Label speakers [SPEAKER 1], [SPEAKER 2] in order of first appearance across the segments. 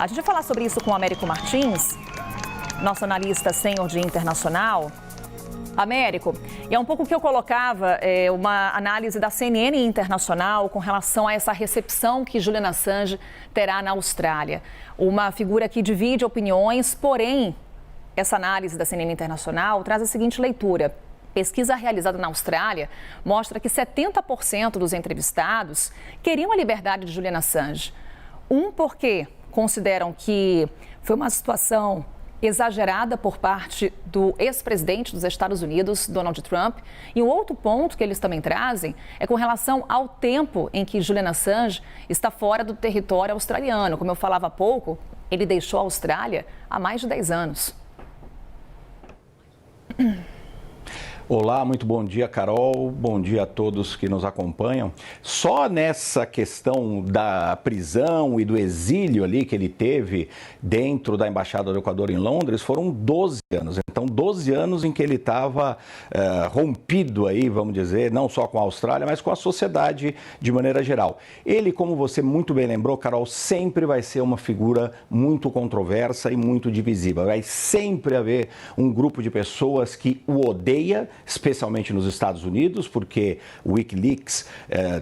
[SPEAKER 1] A gente vai falar sobre isso com o Américo Martins, nosso analista sênior de internacional. Américo, e é um pouco o que eu colocava, uma análise da CNN Internacional com relação a essa recepção que Julian Assange terá na Austrália. Uma figura que divide opiniões, porém, essa análise da CNN Internacional traz a seguinte leitura. Pesquisa realizada na Austrália mostra que 70% dos entrevistados queriam a liberdade de Julian Assange. Porque consideram que foi uma situação exagerada por parte do ex-presidente dos Estados Unidos, Donald Trump. E um outro ponto que eles também trazem é com relação ao tempo em que Julian Assange está fora do território australiano. Como eu falava há pouco, ele deixou a Austrália há mais de 10 anos.
[SPEAKER 2] Olá, muito bom dia, Carol. Bom dia a todos que nos acompanham. Só nessa questão da prisão e do exílio ali que ele teve dentro da Embaixada do Equador em Londres, foram 12 anos. Então, 12 anos em que ele estava rompido aí, vamos dizer, não só com a Austrália, mas com a sociedade de maneira geral. Ele, como você muito bem lembrou, Carol, sempre vai ser uma figura muito controversa e muito divisiva. Vai sempre haver um grupo de pessoas que o odeia, especialmente nos Estados Unidos, porque o Wikileaks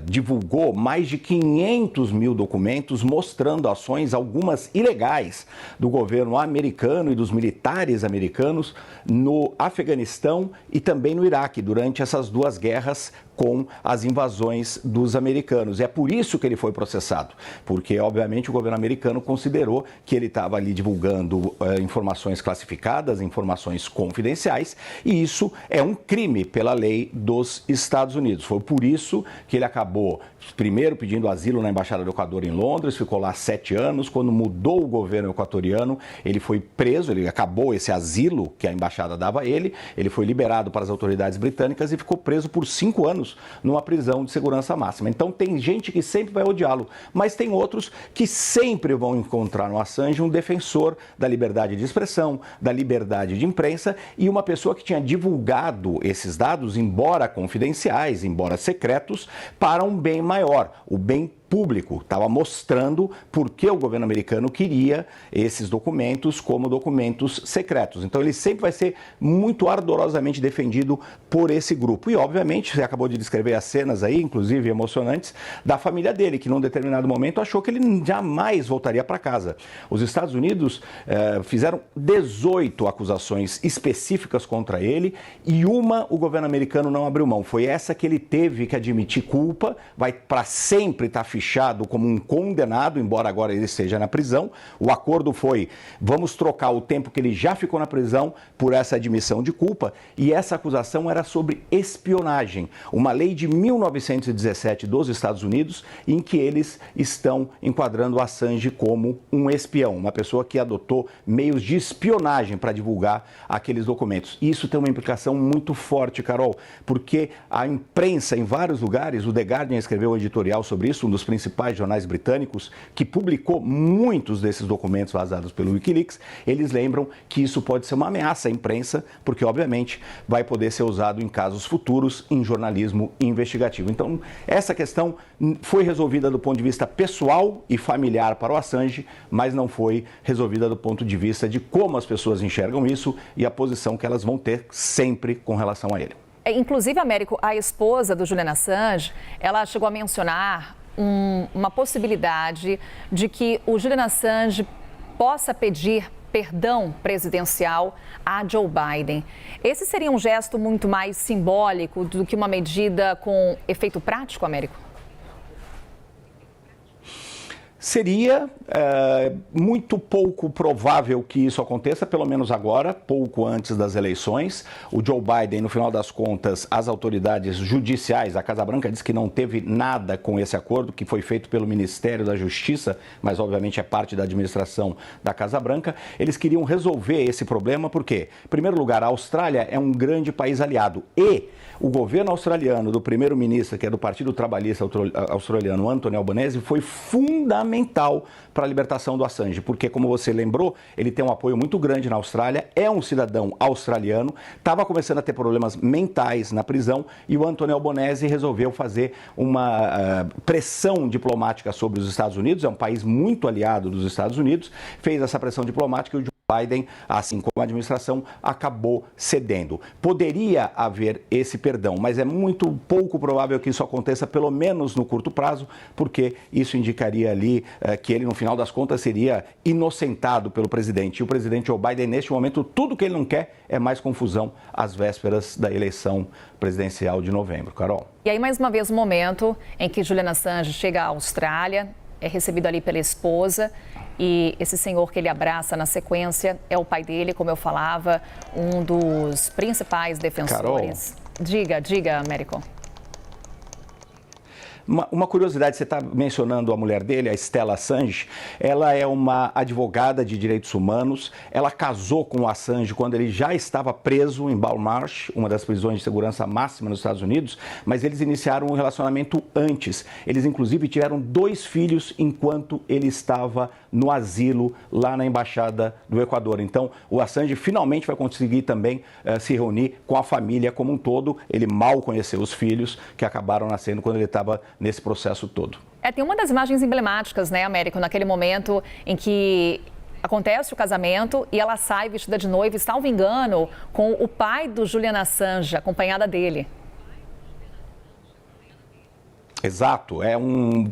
[SPEAKER 2] divulgou mais de 500 mil documentos mostrando ações, algumas ilegais, do governo americano e dos militares americanos no Afeganistão e também no Iraque, durante essas duas guerras com as invasões dos americanos. É por isso que ele foi processado, porque, obviamente, o governo americano considerou que ele estava ali divulgando informações classificadas, informações confidenciais, e isso é um crime pela lei dos Estados Unidos. Foi por isso que ele acabou, primeiro, pedindo asilo na Embaixada do Equador em Londres, ficou lá 7 anos. Quando mudou o governo equatoriano, ele foi preso, ele acabou esse asilo que a embaixada dava a ele, ele foi liberado para as autoridades britânicas e ficou preso por 5 anos numa prisão de segurança máxima. Então tem gente que sempre vai odiá-lo, mas tem outros que sempre vão encontrar no Assange um defensor da liberdade de expressão, da liberdade de imprensa e uma pessoa que tinha divulgado esses dados, embora confidenciais, embora secretos, para um bem maior, o bem público. Estava mostrando por que o governo americano queria esses documentos como documentos secretos. Então ele sempre vai ser muito ardorosamente defendido por esse grupo. E, obviamente, você acabou de descrever as cenas aí, inclusive emocionantes, da família dele, que num determinado momento achou que ele jamais voltaria para casa. Os Estados Unidos fizeram 18 acusações específicas contra ele e uma o governo americano não abriu mão. Foi essa que ele teve que admitir culpa, vai para sempre estar fichado como um condenado, embora agora ele esteja na prisão. O acordo foi, vamos trocar o tempo que ele já ficou na prisão por essa admissão de culpa, e essa acusação era sobre espionagem, uma lei de 1917 dos Estados Unidos, em que eles estão enquadrando o Assange como um espião, uma pessoa que adotou meios de espionagem para divulgar aqueles documentos. E isso tem uma implicação muito forte, Carol, porque a imprensa em vários lugares, o The Guardian escreveu um editorial sobre isso, um dos principais jornais britânicos, que publicou muitos desses documentos vazados pelo Wikileaks. Eles lembram que isso pode ser uma ameaça à imprensa, porque, obviamente, vai poder ser usado em casos futuros em jornalismo investigativo. Então, essa questão foi resolvida do ponto de vista pessoal e familiar para o Assange, mas não foi resolvida do ponto de vista de como as pessoas enxergam isso e a posição que elas vão ter sempre com relação a ele.
[SPEAKER 1] Inclusive, Américo, a esposa do Julian Assange, ela chegou a mencionar uma possibilidade de que o Julian Assange possa pedir perdão presidencial a Joe Biden. Esse seria um gesto muito mais simbólico do que uma medida com efeito prático, Américo?
[SPEAKER 2] Seria muito pouco provável que isso aconteça, pelo menos agora, pouco antes das eleições. O Joe Biden, no final das contas, as autoridades judiciais, a Casa Branca diz que não teve nada com esse acordo, que foi feito pelo Ministério da Justiça, mas obviamente é parte da administração da Casa Branca. Eles queriam resolver esse problema porque, em primeiro lugar, a Austrália é um grande país aliado e o governo australiano, do primeiro-ministro, que é do Partido Trabalhista Australiano, Anthony Albanese, foi fundamental fundamental para a libertação do Assange, porque, como você lembrou, ele tem um apoio muito grande na Austrália, é um cidadão australiano, estava começando a ter problemas mentais na prisão e o Anthony Albanese resolveu fazer uma pressão diplomática sobre os Estados Unidos, é um país muito aliado dos Estados Unidos, fez essa pressão diplomática e o Joe Biden, assim como a administração, acabou cedendo. Poderia haver esse perdão, mas é muito pouco provável que isso aconteça, pelo menos no curto prazo, porque isso indicaria ali que ele, no final das contas, seria inocentado pelo presidente. E o presidente Joe Biden, neste momento, tudo que ele não quer é mais confusão às vésperas da eleição presidencial de novembro. Carol.
[SPEAKER 1] E aí, mais uma vez, um momento em que Julian Assange chega à Austrália, é recebido ali pela esposa. E esse senhor que ele abraça na sequência é o pai dele, como eu falava, um dos principais defensores. Carol. Diga, Américo.
[SPEAKER 2] Uma curiosidade, você está mencionando a mulher dele, a Stella Assange. Ela é uma advogada de direitos humanos. Ela casou com o Assange quando ele já estava preso em Belmarsh, uma das prisões de segurança máxima nos Estados Unidos, mas eles iniciaram um relacionamento antes. Eles, inclusive, tiveram 2 filhos enquanto ele estava no asilo lá na Embaixada do Equador. Então, o Assange finalmente vai conseguir também se reunir com a família como um todo. Ele mal conheceu os filhos que acabaram nascendo quando ele estava nesse processo todo.
[SPEAKER 1] Tem uma das imagens emblemáticas, né, Américo, naquele momento em que acontece o casamento e ela sai vestida de noiva, salvo engano, com o pai do Julian Assange, acompanhada dele.
[SPEAKER 2] Exato,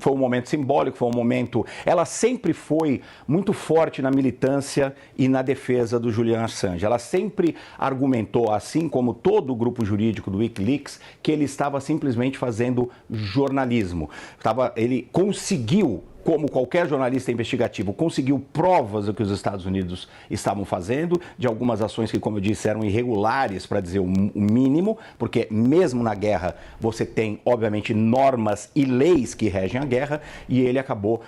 [SPEAKER 2] foi um momento simbólico, foi um momento... Ela sempre foi muito forte na militância e na defesa do Julian Assange. Ela sempre argumentou, assim como todo o grupo jurídico do Wikileaks, que ele estava simplesmente fazendo jornalismo. Ele conseguiu, como qualquer jornalista investigativo, conseguiu provas do que os Estados Unidos estavam fazendo, de algumas ações que, como eu disse, eram irregulares, para dizer o mínimo, porque mesmo na guerra você tem, obviamente, normas e leis que regem a guerra, e ele acabou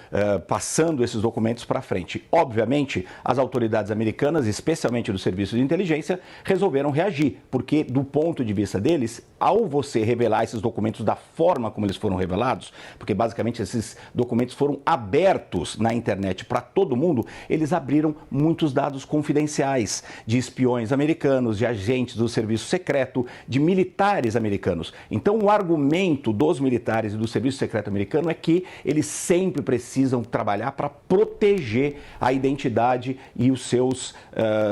[SPEAKER 2] passando esses documentos para frente. Obviamente, as autoridades americanas, especialmente do Serviço de Inteligência, resolveram reagir, porque, do ponto de vista deles, ao você revelar esses documentos da forma como eles foram revelados, porque basicamente esses documentos foram abertos na internet para todo mundo, eles abriram muitos dados confidenciais de espiões americanos, de agentes do serviço secreto, de militares americanos. Então, o argumento dos militares e do serviço secreto americano é que eles sempre precisam trabalhar para proteger a identidade e os seus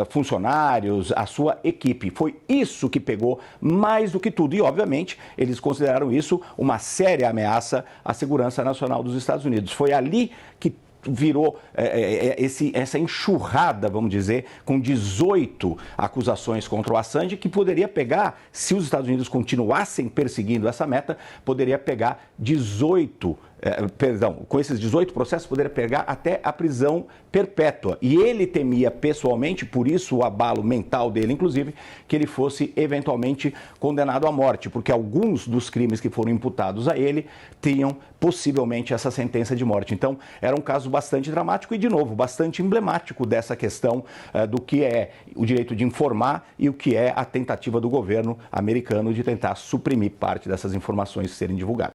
[SPEAKER 2] funcionários, a sua equipe. Foi isso que pegou mais do que tudo. E, obviamente, eles consideraram isso uma séria ameaça à segurança nacional dos Estados Unidos. Foi ali que virou essa enxurrada, vamos dizer, com 18 acusações contra o Assange, que poderia pegar, se os Estados Unidos continuassem perseguindo essa meta, poderia pegar com esses 18 processos, poderia pegar até a prisão perpétua. E ele temia pessoalmente, por isso o abalo mental dele, inclusive, que ele fosse eventualmente condenado à morte, porque alguns dos crimes que foram imputados a ele tinham possivelmente essa sentença de morte. Então, era um caso bastante dramático e, de novo, bastante emblemático dessa questão do que é o direito de informar e o que é a tentativa do governo americano de tentar suprimir parte dessas informações serem divulgadas.